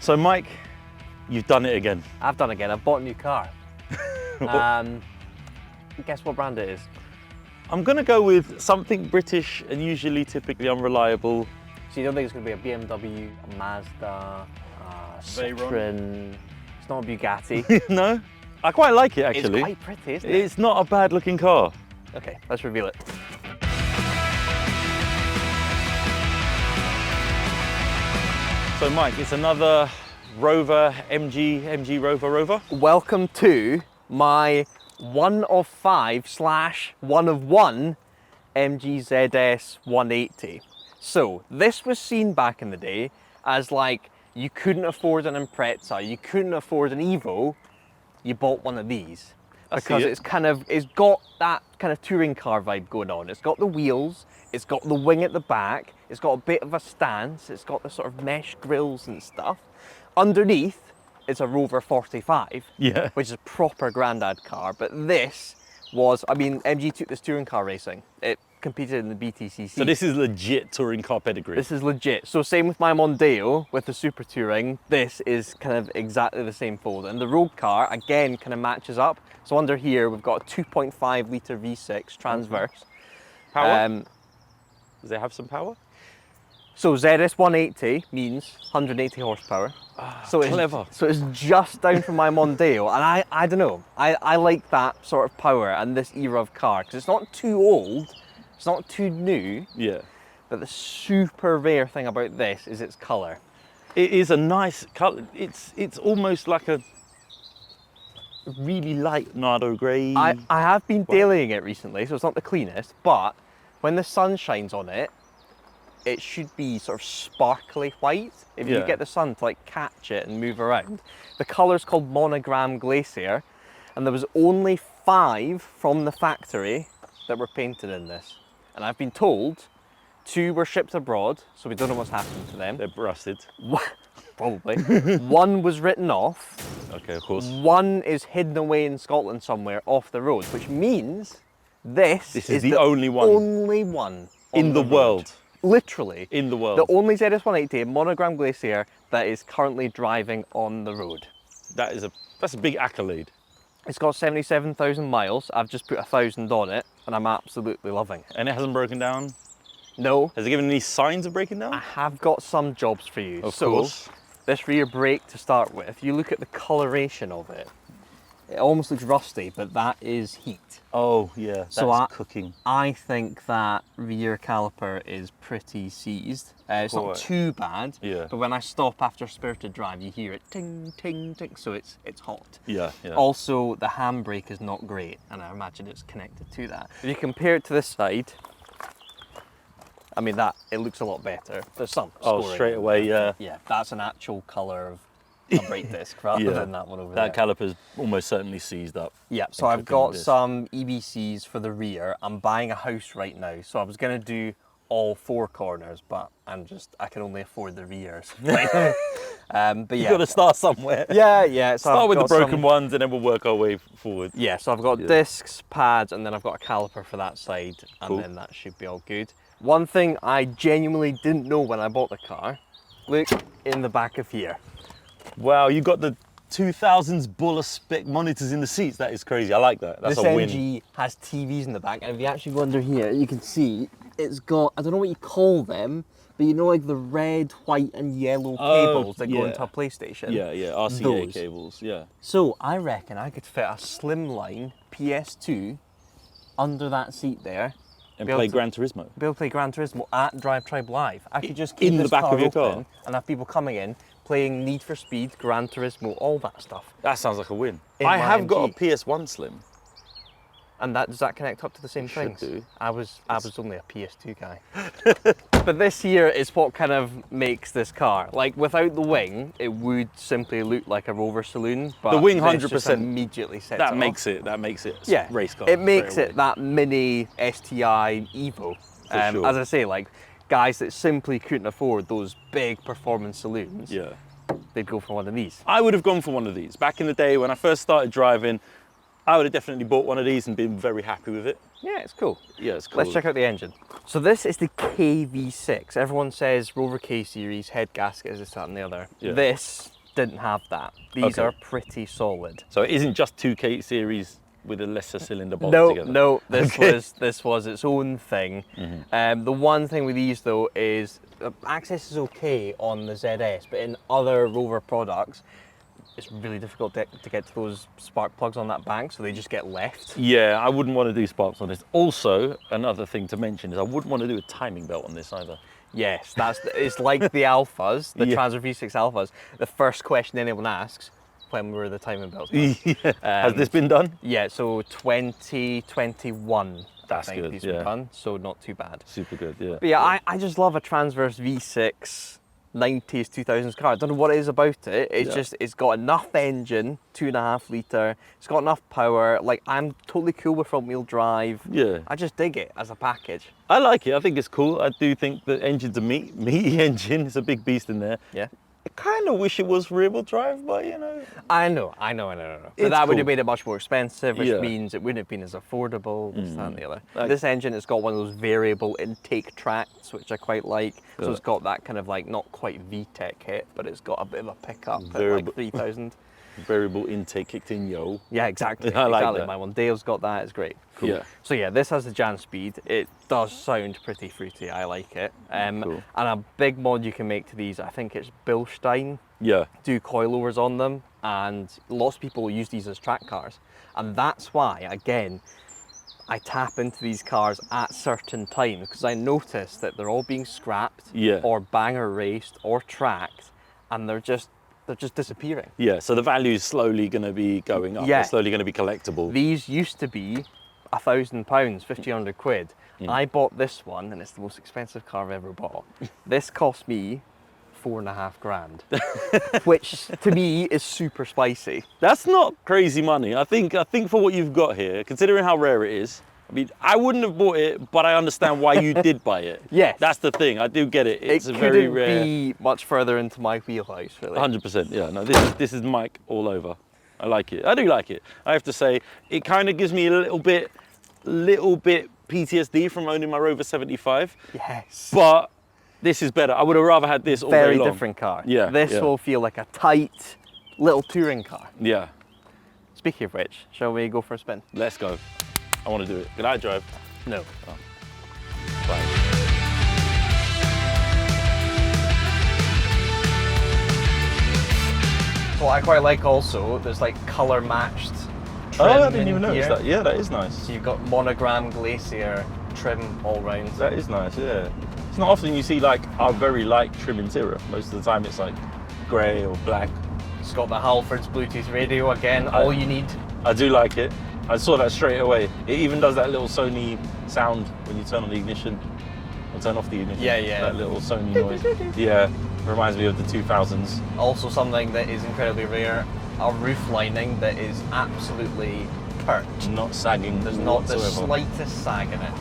So Mike, you've done it again. I've done it again. I've bought a new car. Guess what brand it is? I'm gonna go with something British and usually typically unreliable. So you don't think it's gonna be a BMW, a Mazda, a Citroen? It's not a Bugatti. No? I quite like it actually. It's quite pretty, isn't it? It's not a bad looking car. Okay, let's reveal it. So Mike, it's another Rover, MG Rover. Welcome to my 1 of 5 / 1 of 1 MG ZS 180. So this was seen back in the day as like, you couldn't afford an Impreza, you couldn't afford an Evo, you bought one of these. Because it's got that kind of touring car vibe going on. It's got the wheels, it's got the wing at the back, it's got a bit of a stance, it's got the sort of mesh grills and stuff. Underneath, it's a Rover 45, Yeah. which is a proper granddad car. But this was, I mean, MG took this touring car racing. It competed in the BTCC. So this is legit touring car pedigree. This is legit. So same with my Mondeo with the Super Touring. This is kind of exactly the same fold. And the road car, again, kind of matches up. So under here, we've got a 2.5 litre V6 transverse. Power? Does it have some power? So ZS 180 means 180 horsepower. So clever. It's just down from my Mondeo. And I don't know, I like that sort of power and this era of car, because it's not too old, it's not too new. Yeah. But the super rare thing about this is its colour. It is a nice colour. It's almost like a really light Nardo grey. I have been dailying it recently, so it's not the cleanest, but when the sun shines on it, it should be sort of sparkly white if you get the sun to like catch it and move around. The colour's called Monogram Glacier, and there was only 5 from the factory that were painted in this. And I've been told 2 were shipped abroad, so we don't know what's happened to them. They're rusted. Probably. 1 was written off. Okay, of course. 1 is hidden away in Scotland somewhere off the road, which means this is the only one. Only one In the world. Literally. In the world. The only ZS 180 Monogram Glacier that is currently driving on the road. That's a big accolade. It's got 77,000 miles. I've just put 1,000 on it, and I'm absolutely loving it. And it hasn't broken down? No. Has it given any signs of breaking down? I have got some jobs for you. Of course. This rear brake to start with, you look at the coloration of it, it almost looks rusty, but that is heat. Oh yeah, that's cooking. I think that rear caliper is pretty seized. It's not too bad, but when I stop after spirited drive, you hear it ting, ting, ting, so it's hot. Yeah. Also, the handbrake is not great, and I imagine it's connected to that. If you compare it to this side, I mean, it looks a lot better. There's some scoring. Straight away, yeah. Yeah, that's an actual colour of a brake disc rather than that one over there. That caliper's almost certainly seized up. Yeah, so I've got some EBCs for the rear. I'm buying a house right now, so I was going to do all 4 corners, but I can only afford the rears. But yeah. You've got to start somewhere. Yeah. So start with the broken ones and then we'll work our way forward. Yeah, so I've got discs, pads, and then I've got a caliper for that side, and then that should be all good. One thing I genuinely didn't know when I bought the car, look in the back of here. Wow, you got the 2000s Buller spec monitors in the seats. That is crazy. I like that. That's a win. This MG has TVs in the back, and if you actually go under here, you can see it's got, I don't know what you call them, but you know, like the red, white, and yellow cables that go into a PlayStation? Yeah, RCA cables, yeah. So I reckon I could fit a slimline PS2 under that seat there. And play Gran Turismo. Be able to play Gran Turismo at DRIVETRIBE Live. I could just keep in the back of your car and have people coming in, playing Need for Speed, Gran Turismo, all that stuff. That sounds like a win. I have got a PS1 Slim. And does that connect up to the same things? Should do. I was only a PS2 guy. But this here is what kind of makes this car. Like, without the wing, it would simply look like a Rover saloon. But the wing 100% immediately sets that it makes off. it. That makes it. Yeah, race car. It makes it that mini STI Evo. Sure. As I say, like guys that simply couldn't afford those big performance saloons. Yeah. They'd go for one of these. I would have gone for one of these back in the day when I first started driving. I would have definitely bought one of these and been very happy with it. Yeah, it's cool. Yeah, it's cool. Let's check out the engine. So this is the KV6. Everyone says Rover K series, head gasket is this, that and the other. Yeah. This didn't have that. These Okay. are pretty solid. So it isn't just 2K series with a lesser cylinder bolt No, together. no, this Okay. was its own thing. The one thing with these though is access is okay on the ZS, but in other Rover products, it's really difficult to get to those spark plugs on that bank, so they just get left. Yeah, I wouldn't want to do sparks on this. Also, another thing to mention is I wouldn't want to do a timing belt on this either. Yes, it's like the Alphas, the Yeah. Transit V6 Alphas. The first question anyone asks, when were the timing belts done? Yeah. Has this been done? Yeah, so 2021. That's I think good, these yeah. were done, so not too bad. Super good, yeah. But yeah, I just love a Transverse V6 90s, 2000s car. I don't know what it is about it. It's Yeah. just, it's got enough engine, 2.5 litre. It's got enough power. Like, I'm totally cool with front wheel drive. Yeah. I just dig it as a package. I like it. I think it's cool. I do think the engine's a meaty engine. It's a big beast in there. Yeah. I kind of wish it was rear-wheel drive, but you know. I know. But It's that would have cool. made it much more expensive, which Yeah. means it wouldn't have been as affordable, this, that, and the other. Like- This engine has got one of those variable intake tracts, which I quite like. So Yeah. it's got that kind of like, not quite VTEC hit, but it's got a bit of a pickup at Variable- like 3,000. Variable intake kicked in, yo. Yeah, exactly. I like exactly. that. My one. Dale's got that. It's great. Cool. Yeah. So yeah, this has the Jan speed. It does sound pretty fruity. I like it. Cool. And a big mod you can make to these, I think it's Bilstein, Yeah. do coilovers on them, and lots of people use these as track cars. And that's why, again, I tap into these cars at certain times, because I notice that they're all being scrapped Yeah. or banger raced or tracked, and they're just disappearing. Yeah, so the value is slowly going to be going up. Yeah. It's slowly going to be collectible. These used to be £1,000, 1,500 quid. I bought this one, and it's the most expensive car I've ever bought. This cost me 4.5 grand, which to me is super spicy. That's not crazy money. I think for what you've got here, considering how rare it is, I mean, I wouldn't have bought it, but I understand why you did buy it. Yes. That's the thing. I do get it. It's It a very couldn't rare. be much further into my wheelhouse, really. 100%. Yeah. No, this is Mike all over. I like it. I do like it. I have to say, it kind of gives me a little bit PTSD from owning my Rover 75. Yes. But this is better. I would have rather had this all Very day long. different car. Yeah, This yeah. will feel like a tight little touring car. Yeah. Speaking of which, shall we go for a spin? Let's go. I want to do it. Can I drive? No. Fine. What I quite like also, there's like colour matched trim. Oh, I didn't in even notice here. that. Yeah, that is nice. So you've got monogram glacier trim all round. That is nice, yeah. It's not often you see like a very light trim interior. Most of the time it's like grey or black. It's got the Halfords Bluetooth radio again, all you need. I do like it. I saw that straight away. It even does that little Sony sound when you turn on the ignition or turn off the ignition. Yeah, yeah. That little Sony noise. Yeah, reminds me of the 2000s. Also something that is incredibly rare, a roof lining that is absolutely pert. Not sagging There's not the whatsoever. slightest sag in it.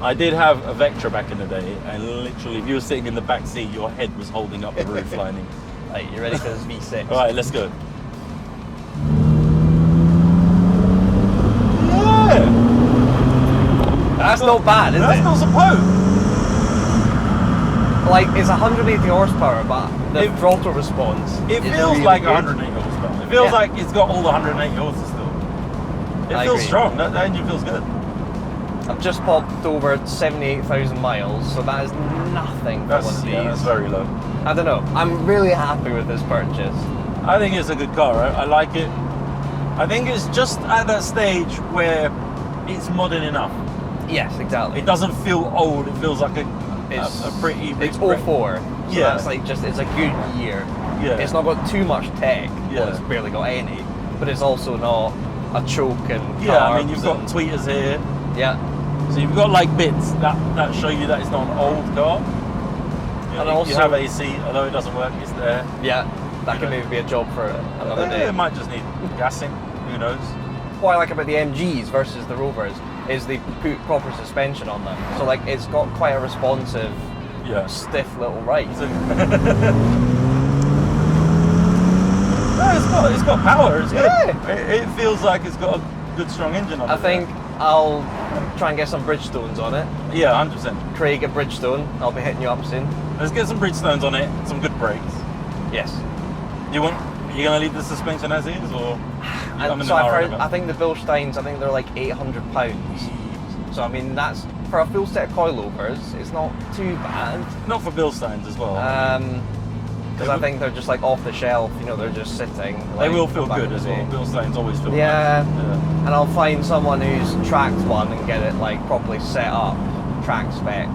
I did have a Vectra back in the day, and literally, if you were sitting in the back seat, your head was holding up the roof lining. Right, you ready for this V6? All right, let's go. That's not bad, is That's it? not supposed. Like, it's 180 horsepower, but the throttle response It is feels really like good. 180 horsepower. It feels Yeah. like it's got all the 180 horses still. It I feels agree. strong. That engine feels good. I've just popped over 78,000 miles, so that is nothing for one That's of these. yeah, that's very low. I don't know. I'm really happy with this purchase. I think it's a good car. I like it. I think it's just at that stage where it's modern enough. Yes, exactly. It doesn't feel old. It feels like a pretty. It's 04. So Yeah. that's like just, it's a good year. Yeah. It's not got too much tech. Yeah. Well, it's barely got any. But it's also not a choke and Yeah, I mean, carbs you've got and- tweeters here. Yeah. So you've got like bits that show you that it's not an old car. You And know, also- you have AC, although it doesn't work, it's there. Yeah. That You could know. maybe be a job for another day. It might just need gassing, who knows. What I like about the MGs versus the Rovers is they put proper suspension on them. So like it's got quite a responsive, Yeah. stiff little ride. No, it's got power, it's good. Yeah. It feels like it's got a good strong engine on it. I think I'll try and get some Bridgestones on it. Yeah, 100%. Craig at Bridgestone, I'll be hitting you up soon. Let's get some Bridgestones on it, some good brakes. Yes. You're gonna leave the suspension as is, or? So I've heard, I think the Bilsteins, I think they're like £800. So I mean, that's for a full set of coilovers. It's not too bad. Not for Bilsteins as well. Because I think they're just like off the shelf. You know, they're just sitting. They will feel good as well. Bilsteins always feel yeah. nice. Yeah. And I'll find someone who's tracked one and get it like properly set up, track spec.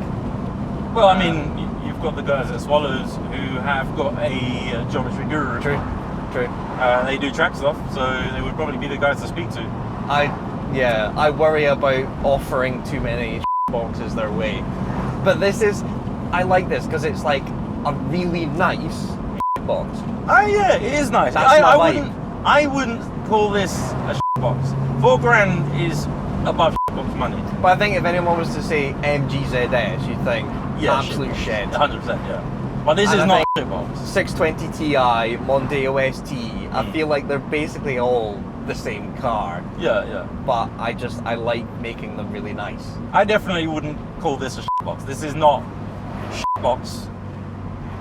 Well, I mean, you've got the guys at Swallows who have got a geometry guru. True. They do track stuff, so they would probably be the guys to speak to. I worry about offering too many boxes their way. But I like this because it's like a really nice box. Oh yeah, it is nice. That's my vibe. I wouldn't call this a box. $4,000 is above box money. But I think if anyone was to say MGZS, you'd think absolute shit. 100%, yeah. But this is not a shitbox. 620 Ti, Mondeo ST, I feel like they're basically all the same car. Yeah. But I like making them really nice. I definitely wouldn't call this a shitbox. This is not shitbox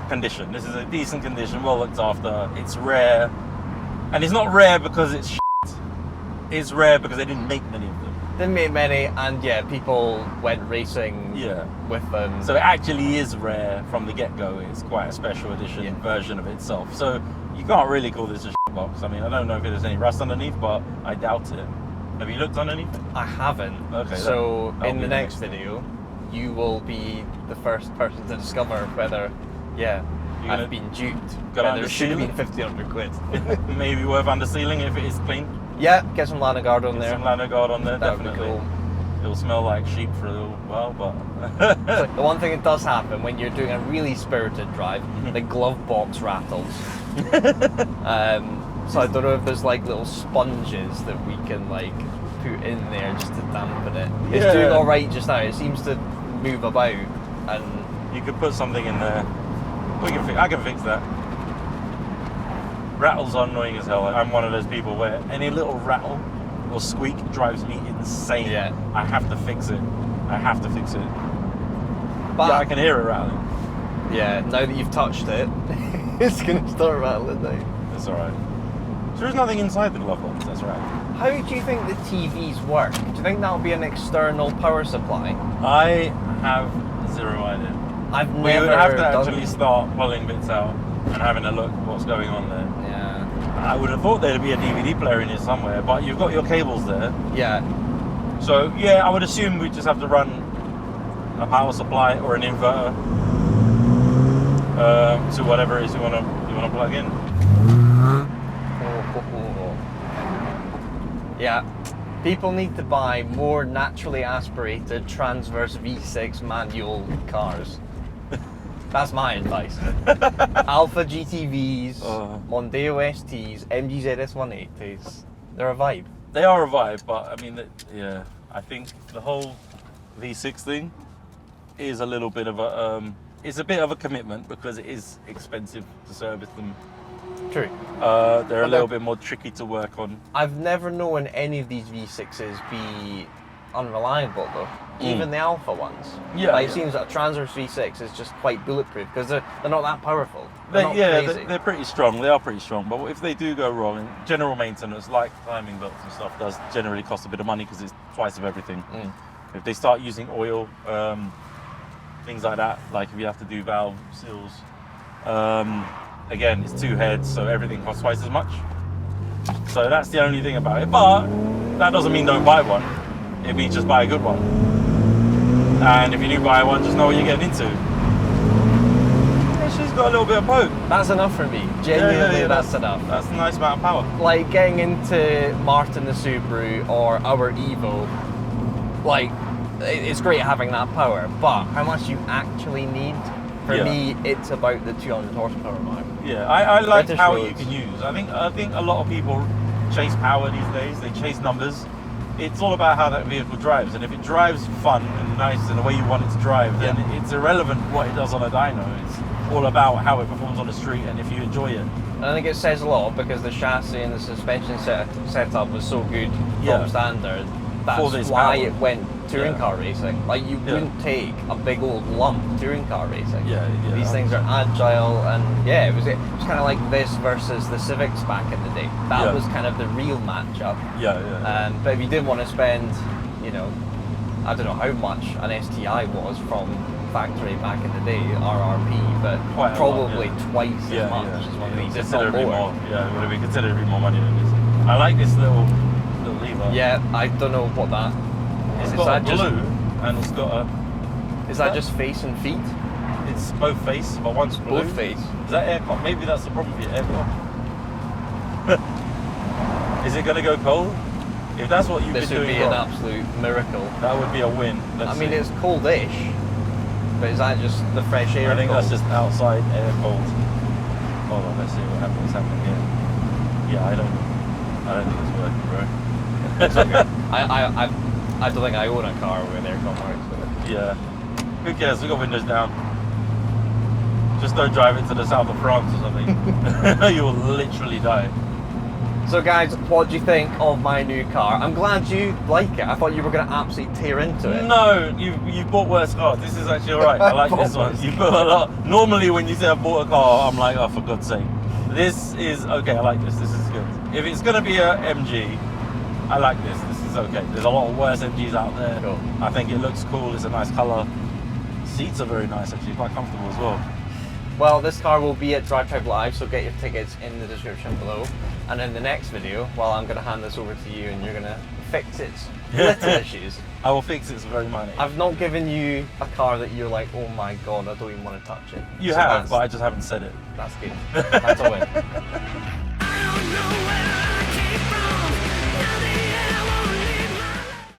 condition. This is a decent condition, well looked after. It's rare. And it's not rare because it's shit. It's rare because they didn't make many of them. Didn't make many, and yeah, people went racing with them. So it actually is rare from the get-go. It's quite a special edition version of itself. So you can't really call this a shit box. I mean, I don't know if there's any rust underneath, but I doubt it. Have you looked underneath? I haven't. Okay. So in the next video, you will be the first person to discover whether, I've been duped. Whether it should have been 1,500 quid. Maybe worth under sealing if it is clean. Yeah, get some Lanagard on there. Some Lanagard on there, that definitely. Would be cool. It'll smell like sheep for a little while, but... So the one thing that does happen when you're doing a really spirited drive, the glove box rattles. So I don't know if there's like little sponges that we can like put in there just to dampen it. It's doing all right just now. It seems to move about, and you could put something in there. I can fix that. Rattles are annoying as hell. I'm one of those people where any little rattle or squeak drives me insane. Yeah. I have to fix it. But I can hear it rattling. Yeah, now that you've touched it, it's going to start rattling now. That's alright. So there's nothing inside the glove box, that's right. How do you think the TVs work? Do you think that'll be an external power supply? I have zero idea. We would have to actually start pulling bits out and having a look at what's going on there. Yeah. I would have thought there'd be a DVD player in here somewhere, but you've got your cables there. Yeah. So yeah, I would assume we just have to run a power supply or an inverter to whatever it is you want to plug in. Yeah. People need to buy more naturally aspirated transverse V6 manual cars. That's my advice. Alpha GTVs, Mondeo STs, MGZS 180s. They're a vibe. They are a vibe, but I mean, I think the whole V6 thing is a little bit of it's a bit of a commitment because it is expensive to service them. True. They're a little bit more tricky to work on. I've never known any of these V6s be unreliable though. Even the Alpha ones. Yeah. It seems that a transverse V6 is just quite bulletproof because they're not that powerful. They're pretty strong. They are pretty strong. But if they do go wrong, in general maintenance, like timing belts and stuff, does generally cost a bit of money because it's twice of everything. If they start using oil, things like that, like if you have to do valve seals, again, it's two heads, so everything costs twice as much. So that's the only thing about it. But that doesn't mean don't buy one. It means just buy a good one. And if you do buy one, just know what you're getting into. She's got a little bit of poke. That's enough for me. Genuinely, that's enough. That's a nice amount of power. Like getting into Martin the Subaru or our Evo, like it's great having that power, but how much you actually need? For me, it's about the 200 horsepower mark. Yeah, I like British how roads. you can use. I think a lot of people chase power these days. They chase numbers. It's all about how that vehicle drives, and if it drives fun and nice in the way you want it to drive, then it's irrelevant what it does on a dyno. It's all about how it performs on the street and if you enjoy it. And I think it says a lot because the chassis and the suspension setup was so good from standard that's this why power. it went touring Yeah. car racing. Like you Yeah. wouldn't take a big old lump touring car racing. Yeah, yeah. These things are agile, and yeah, it was kind of like this versus the Civics back in the day. That Yeah. was kind of the real matchup. Yeah, yeah. But if you didn't want to spend, you know, I don't know how much an STI was from factory back in the day, RRP, but Quite a lot, probably yeah. twice Yeah, as much yeah. as one of Yeah, these, if not considerably more. Yeah, it would have been considerably more money than this. I like this little lever. Yeah, I don't know what that It's is. Is got that a just blue and it's got a. is that just face and feet? It's both face, but one's blue. Both face. Is that aircon? Maybe that's the problem with your aircon. Is it going to go cold? If that's what you've This been would doing be an wrong, absolute miracle. that would be a win. I mean, it's coldish, but is that just the fresh air? I think cold? that's just outside air cold. Hold on, let's see what's happening here. Yeah, I don't think it's working, bro. It's okay. I don't think I own a car with aircon works. Yeah. Who cares? We got windows down. Just don't drive it to the south of France or something. You will literally die. So guys, what do you think of my new car? I'm glad you like it. I thought you were going to absolutely tear into it. No, you bought worse cars. This is actually alright. I like this one. You put a lot. Normally, when you say I bought a car, I'm like, oh, for God's sake. This is okay. I like this. This is good. If it's going to be a MG, I like this. This is okay. There's a lot of worse MGs out there. Cool. I think it looks cool. It's a nice colour. Seats are very nice, actually. Quite comfortable as well. Well, this car will be at DRIVETRIBE Live, so get your tickets in the description below. And in the next video, well, I'm going to hand this over to you and you're going to fix its little issues. I will fix it very minor. I've not given you a car that you're like, oh my god, I don't even want to touch it. You So have, that's- but I just haven't said it. That's good. That's a win.